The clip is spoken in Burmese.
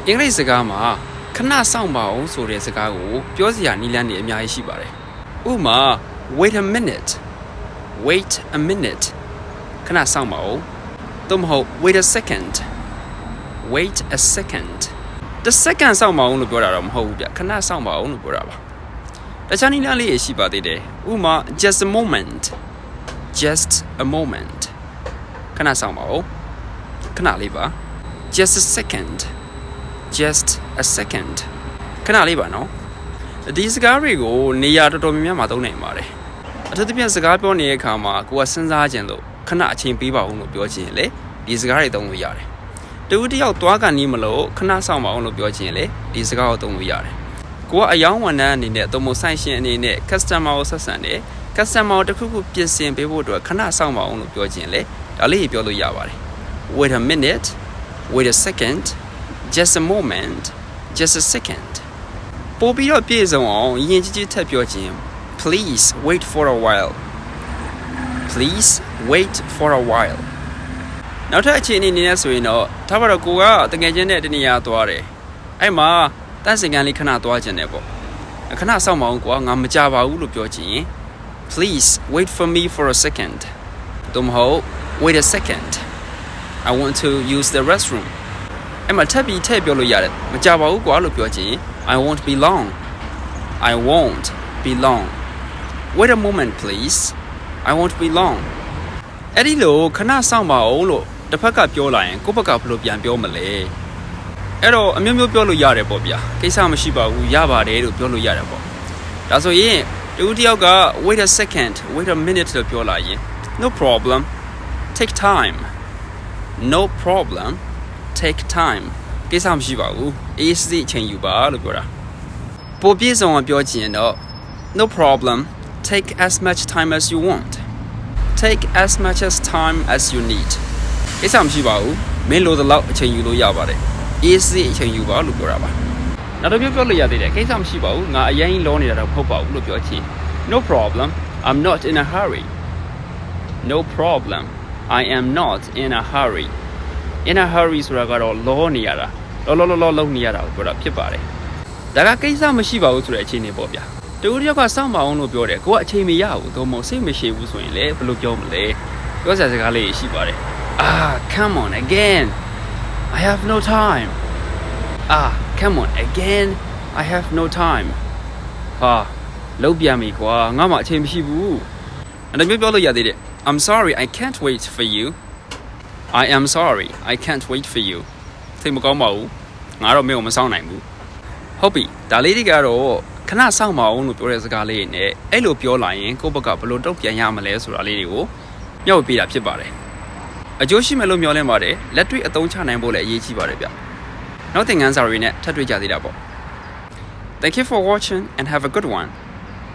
အင်္ဂလိပ်စကားမှာခဏစောင့်ပါအောင်ဆိုတဲ့စကားကိုပြောစရာနည်းလမ်းတွေအများကြီးရှိပါတယ်ဥပမာ wait a minute ခဏစောင့်ပါအောင်သို့မဟုတ် wait a second တစ်စက္ကန့်စောင့်ပါအောင်လို့ပြောတာတော့မဟုတ်ဘူးဗျခဏစောင့်ပါအောင်လို့ပြောတာပါတခြားနည်းလမ်းလေးရှိပါသေးတယ်ဥပမာ just a moment ခဏစောင့်ပါအောင်ခဏလေးပါ just a second ခဏလေးပါနော်ဒီစကားတွေကိုနေရာတော်တော်များများမှာသုံးနိုင်ပါတယ်အထူးသဖြင့်စကားပြောနေတဲ့အခါမှာကိုယ်ကစဉ်းစားခြင်းလို့ခဏအချိန်ပေးပါဦးလို့ပြောခြင်းလေဒီစကားတွေသုံးလို့ရတယ်တူတယောက်သွားကန်နီးမလို့ခဏဆောင်ပါအောင်လို့ပြောခြင်းလေဒီစကားကိုသုံးလို့ရတယ်ကိုကအယောင်းဝန်ထမ်းအနေနဲ့သို့မဟုတ်ဆိုင်ရှင်အနေနဲ့ customer ကိုဆက်ဆံတယ် customer တခုခုပြင်ဆင်ပေးဖို့အတွက်ခဏဆောင်ပါအောင်လို့ပြောခြင်းလေဒါလေးပြောလို့ရပါတယ် wait a minute wait a second just a moment just a second ပို့ပြီးတော့ပြည့်စုံအောင်ယဉ်ကျေးထပ်ပြောခြင်း please wait for a while နောက်ထပ်အခြေအနေနဲ့ဆိုရင်တော့ဒါပါတော့ကိုကတကယ်ချင်းတဲ့တနေရာသွားတယ်အဲ့မှာတန်းစင်ကန်လေးခဏသွားခြင်းနဲ့ပေါ့ခဏစောင့်မအောင်ကွာငါမကြပါဘူးလို့ပြောခြင်း please wait for me for a second သို့မဟုတ် wait a second I want to use the restroom အဲ့မှာထပ်ပြီးထည့်ပြောလို့ရတယ်မကြပါဘူးကွာလို့ပြောခြင်း I won't be long wait a moment please I won't be long အဲ့ဒီလိုခဏစောင့်ပါအောင်လို့တစ်ဖက်ကပြောလာရင်ကိုယ့်ဘက်ကဘယ်လိုပြန်ပြောမလဲအဲ့တော့အမျိုးမျိုးပြောလို့ရတယ်ပေါ့ဗျာကိစ္စမရှိပါဘူးရပါတယ်လို့ပြောလို့ရတယ်ပေါ့ဒါဆိုရင်တူတယောက်က wait a second wait a minute လို့ပြောလာရင် no problem take time ကိစ္စမရှိပါဘူးအေးစစ်အချိန်ယူပါလို့ပြောတာပိုပြည့်စုံအောင်ပြောချင်တော့ no problem take as much time as you want take as much as time as you need ကိစ္စမရှိပါဘူးမင်းလိုသလောက်အချိန်ယူလို့ရပါတယ်အေးစစ်အချိန်ယူပါလို့ပြောတာပါနောက်တစ်ပြောလို့ရသေးတယ်ကိစ္စမရှိပါဘူးငါအရင်လောနေတာတော့မဟုတ်ပါဘူးလို့ပြောချင် no problem I'm not in a hurry no problem I am not in a hurry in a hurry ဆိုတာကတော့လောနေရတာလောလုံးနေရတာကိုပြောတာဖြစ်ပါတယ်ဒါကကိစ္စမရှိပါဘူးဆိုတဲ့အခြေအနေပေါ့ဗျာတူတယောက်ကစောင့်ပါအောင်လို့ပြောတယ်ကိုကအချိန်မရဘူးသို့မဟုတ်စိတ်မရှိဘူးဆိုရင်လည်းဘယ်လိုပြောမလဲပြောစရာစကားလေးရှိပါတယ် come on again I have no time come on again I have no time လုံးပြန်ပြီကွာငါမှအချိန်မရှိဘူးအဲ့ဒါမျိုးပြောလို့ရသေးတယ် I'm sorry I can't wait for you I am sorry I can't wait for you သိမကောင်းပါဘူးငါတော့မင်းကိုမစောင့်နိုင်ဘူးဟုတ်ပြီဒါလေးတွေကတော့ခဏစောင့်ပါအောင်လို့ပြောတဲ့စကားလေးနဲ့အဲ့လိုပြောလာရင်ကိုယ့်ဘက်ကဘယ်လိုတုံ့ပြန်ရမလဲဆိုတာလေးတွေကိုမျှဝေပေးတာဖြစ်ပါတယ်အကျိုးရှိမယ်လို့မျှော်လင့်ပါတယ်လက်တွေ့အသုံးချနိုင်ဖို့လည်းအရေးကြီးပါတယ်ဗျနောက်သင်ခန်းစာတွေနဲ့ထပ်တွေ့ကြသေးတာပေါ့ Thank you for watching and have a good one